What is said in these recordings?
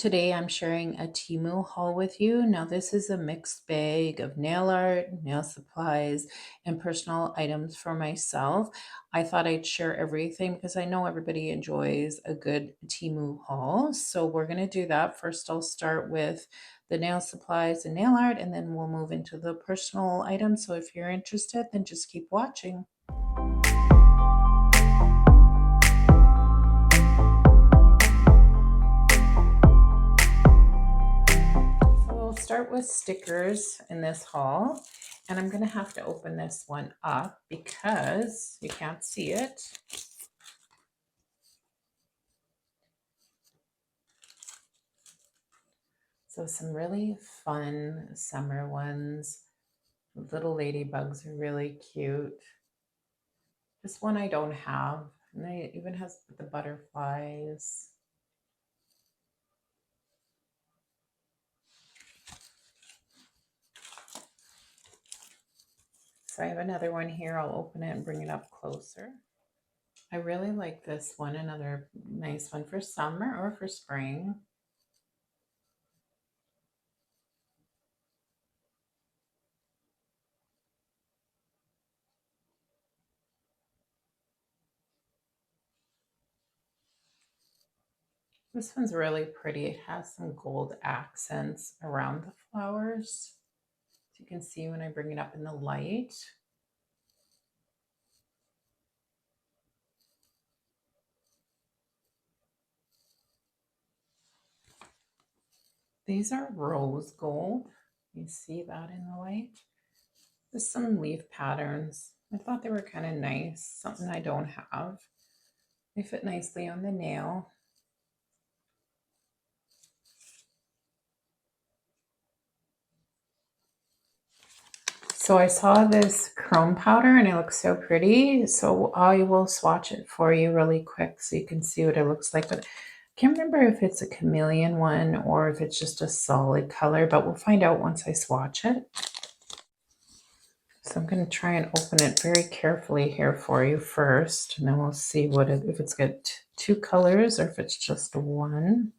Today I'm sharing a Temu haul with you. Now this is a mixed bag of nail art, nail supplies, and personal items for myself. I thought I'd share everything because I know everybody enjoys a good Temu haul. So we're going to do that. First I'll start with the nail supplies and nail art, and then we'll move into the personal items. So if you're interested, then just keep watching. Start with stickers in this haul, and I'm going to have to open this one up because you can't see it. So some really fun summer ones. Little ladybugs are really cute. This one I don't have, and it even has the butterflies. So I have another one here. I'll open it and bring it up closer. I really like this one, another nice one for summer or for spring. This one's really pretty. It has some gold accents around the flowers. So you can see when I bring it up in the light. These are rose gold. You see that in the light? There's some leaf patterns. I thought they were kind of nice, something I don't have. They fit nicely on the nail. So I saw this chrome powder and it looks so pretty. So I will swatch it for you really quick so you can see what it looks like. But I can't remember if it's a chameleon one or if it's just a solid color, but we'll find out once I swatch it. So I'm going to try and open it very carefully here for you first, and then we'll see if it's got two colors or if it's just one.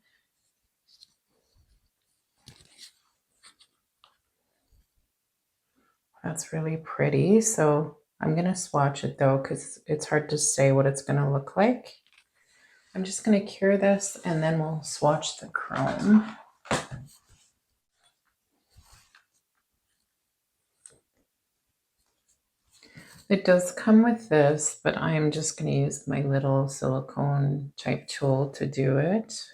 That's really pretty. So I'm going to swatch it though, because it's hard to say what it's going to look like. I'm just going to cure this and then we'll swatch the chrome. It does come with this, but I'm just going to use my little silicone type tool to do it.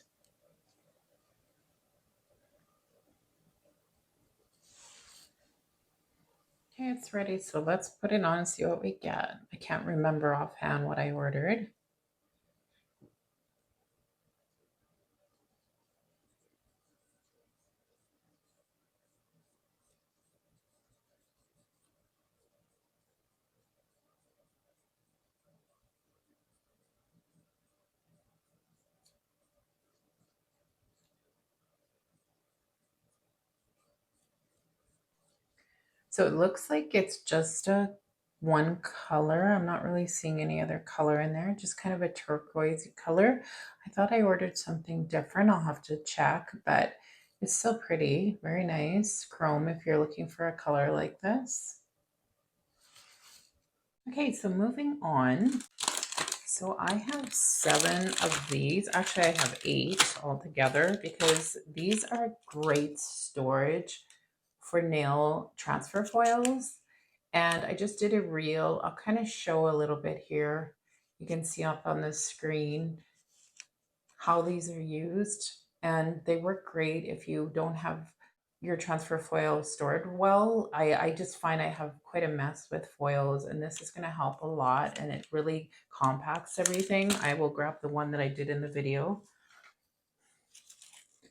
Okay, it's ready. So let's put it on and see what we get. I can't remember offhand what I ordered. So it looks like it's just a one color. I'm not really seeing any other color in there, just kind of a turquoise color. I thought I ordered something different. I'll have to check, but it's still pretty, very nice. Chrome if you're looking for a color like this. Okay, so moving on. So I have 7 of these. Actually, I have 8 altogether because these are great storage for nail transfer foils. And I just did a reel. I'll kind of show a little bit here. You can see up on the screen how these are used. And they work great if you don't have your transfer foil stored well. I just find I have quite a mess with foils, and this is going to help a lot, and it really compacts everything. I will grab the one that I did in the video.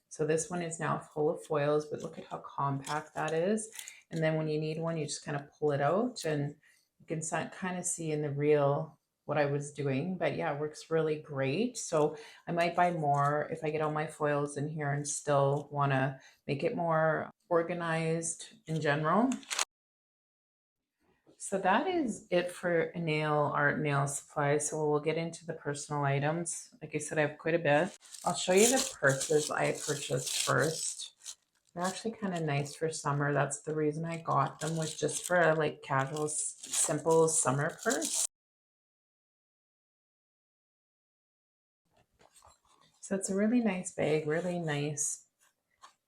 So this one is now full of foils, but look at how compact that is. And then when you need one, you just kind of pull it out, and you can kind of see in the reel what I was doing. But yeah, it works really great. So I might buy more if I get all my foils in here and still want to make it more organized in general. So that is it for nail art nail supply. So we'll get into the personal items. Like I said, I have quite a bit. I'll show you the purses I purchased first. They're actually kind of nice for summer. That's the reason I got them, was just for a like casual, simple summer purse. So it's a really nice bag, really nice.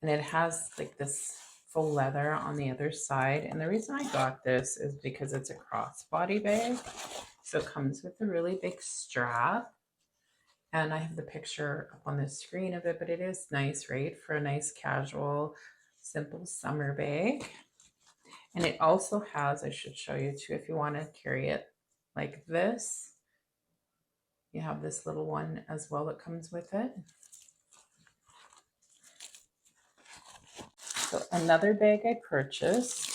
And it has like this faux leather on the other side. And the reason I got this is because it's a crossbody bag. So it comes with a really big strap. And I have the picture up on the screen of it, but it is nice, right? For a nice casual, simple summer bag. And it also has, I should show you too, if you want to carry it like this, you have this little one as well that comes with it. So another bag I purchased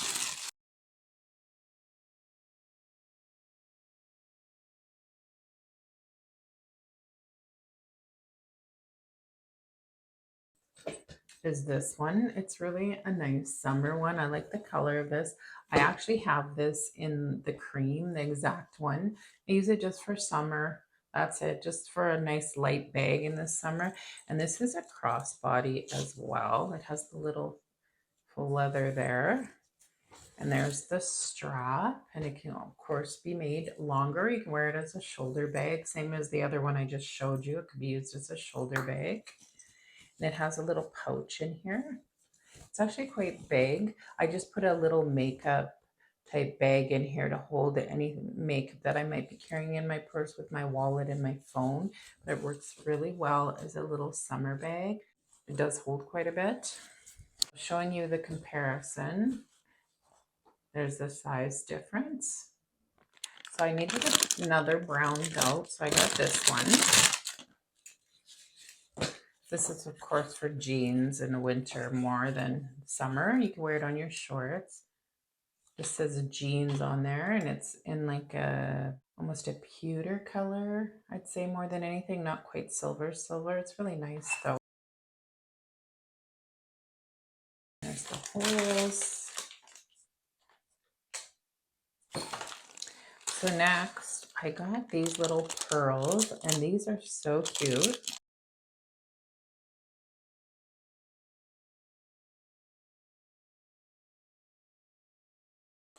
is this one. It's really a nice summer one. I like the color of this. I actually have this in the cream, the exact one. I use it just for summer. That's it, just for a nice light bag in the summer. And this is a crossbody as well. It has the little faux leather there. And there's the strap, and it can of course be made longer. You can wear it as a shoulder bag, same as the other one I just showed you. It could be used as a shoulder bag. And it has a little pouch in here. It's actually quite big. I just put a little makeup type bag in here to hold any makeup that I might be carrying in my purse with my wallet and my phone. But it works really well as a little summer bag. It does hold quite a bit. Showing you the comparison. There's the size difference. So I needed another brown belt, so I got this one. This is, of course, for jeans in the winter more than summer. You can wear it on your shorts. This says jeans on there, and it's in like almost a pewter color, I'd say, more than anything. Not quite silver. It's really nice, though. There's the holes. So next, I got these little pearls, and these are so cute.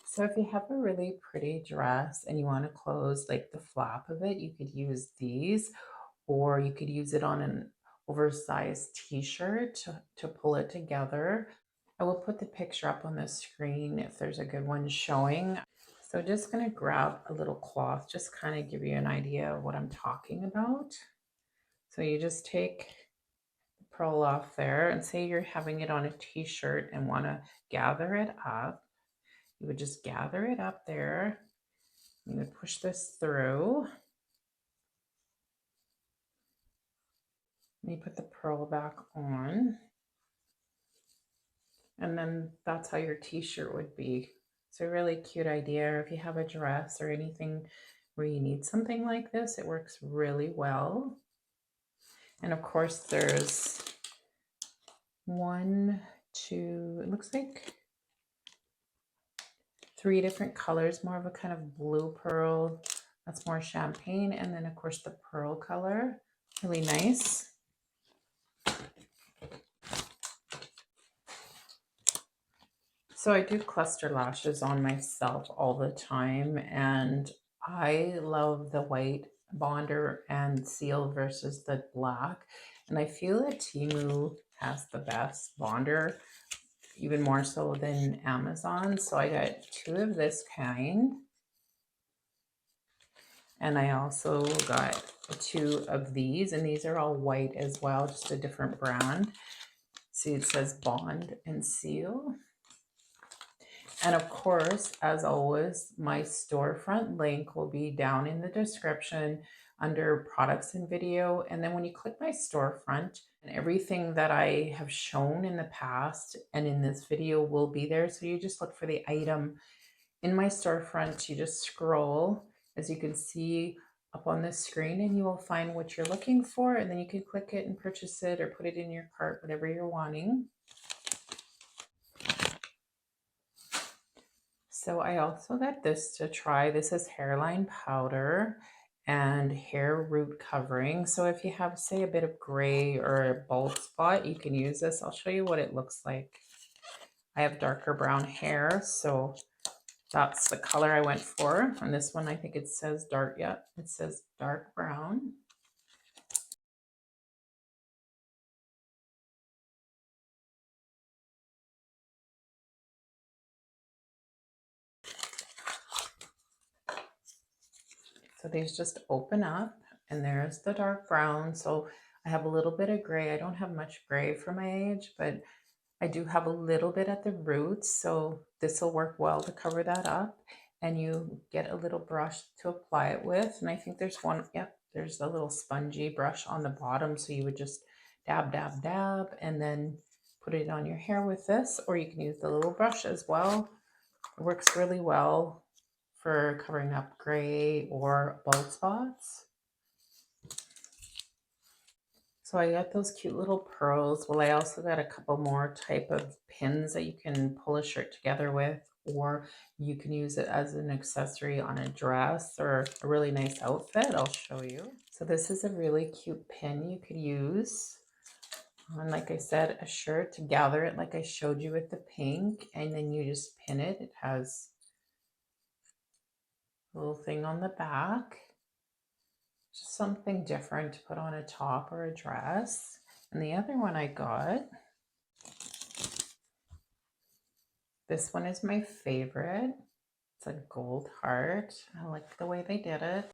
So if you have a really pretty dress and you want to close like the flap of it, you could use these, or you could use it on an oversized t-shirt to pull it together. I will put the picture up on the screen if there's a good one showing. So just going to grab a little cloth, just kind of give you an idea of what I'm talking about. So you just take the pearl off there, and say you're having it on a t-shirt and want to gather it up. You would just gather it up there. You would push this through. And you put the pearl back on. And then that's how your t-shirt would be. It's a really cute idea. If you have a dress or anything where you need something like this, it works really well. And of course there's one, two, it looks like 3 different colors, more of a kind of blue pearl. That's more champagne. And then of course the pearl color, really nice. So I do cluster lashes on myself all the time, and I love the white bonder and seal versus the black. And I feel that Temu has the best bonder, even more so than Amazon. So I got 2 of this kind. And I also got 2 of these, and these are all white as well, just a different brand. See, it says Bond and Seal. And of course, as always, my storefront link will be down in the description under products and video. And then when you click my storefront, and everything that I have shown in the past and in this video will be there. So you just look for the item in my storefront. You just scroll, as you can see up on the screen, and you will find what you're looking for. And then you can click it and purchase it or put it in your cart, whatever you're wanting. So I also got this to try. This is hairline powder and hair root covering. So if you have, say, a bit of gray or a bald spot, you can use this. I'll show you what it looks like. I have darker brown hair, so that's the color I went for. On this one, I think it says dark, yeah, it says dark brown. So these just open up and there's the dark brown. So I have a little bit of gray. I don't have much gray for my age, but I do have a little bit at the roots. So this will work well to cover that up. And you get a little brush to apply it with. And I think there's one, yep, there's a little spongy brush on the bottom. So you would just dab, dab, dab, and then put it on your hair with this, or you can use the little brush as well. It works really well for covering up gray or bald spots. So I got those cute little pearls. Well, I also got a couple more type of pins that you can pull a shirt together with, or you can use it as an accessory on a dress or a really nice outfit. I'll show you. So this is a really cute pin you could use on, like I said, a shirt to gather it like I showed you with the pink, and then you just pin it. It has a little thing on the back. Just something different to put on a top or a dress. And the other one I got, this one is my favorite. It's a gold heart. I like the way they did it.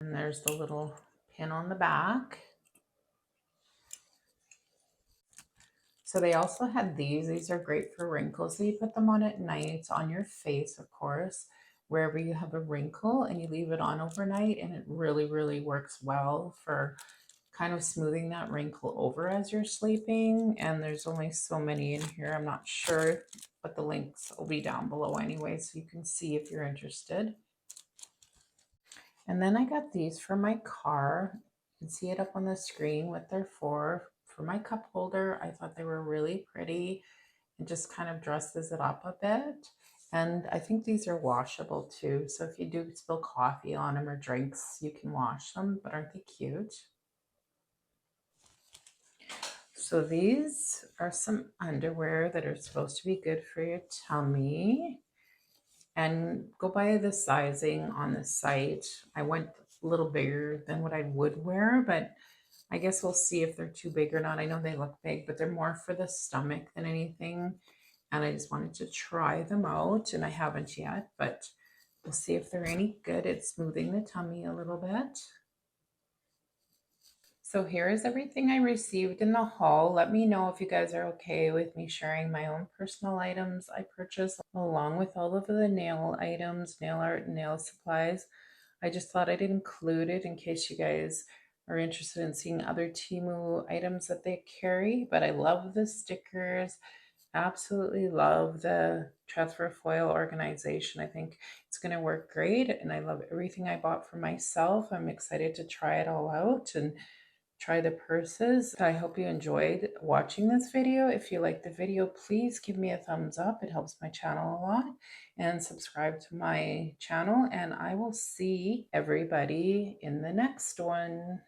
And there's the little pin on the back. So they also had these. These are great for wrinkles. So you put them on at night on your face, of course, wherever you have a wrinkle, and you leave it on overnight, and it really, really works well for kind of smoothing that wrinkle over as you're sleeping. And there's only so many in here. I'm not sure, but the links will be down below anyway, so you can see if you're interested. And then I got these for my car. You can see it up on the screen what they're for my cup holder. I thought they were really pretty. It just kind of dresses it up a bit. And I think these are washable too. So if you do spill coffee on them or drinks, you can wash them, but aren't they cute? So these are some underwear that are supposed to be good for your tummy. And go by the sizing on the site. I went a little bigger than what I would wear, but I guess we'll see if they're too big or not. I know they look big, but they're more for the stomach than anything. And I just wanted to try them out, and I haven't yet, but we'll see if they're any good at smoothing the tummy a little bit. So here is everything I received in the haul. Let me know if you guys are okay with me sharing my own personal items I purchased along with all of the nail items, nail art, and nail supplies. I just thought I'd include it in case you guys are interested in seeing other Temu items that they carry. But I love the stickers. Absolutely love the transfer foil organization. I think it's going to work great, and I love everything I bought for myself. I'm excited to try it all out and try the purses. I hope you enjoyed watching this video. If you liked the video, please give me a thumbs up. It helps my channel a lot. And subscribe to my channel, and I will see everybody in the next one.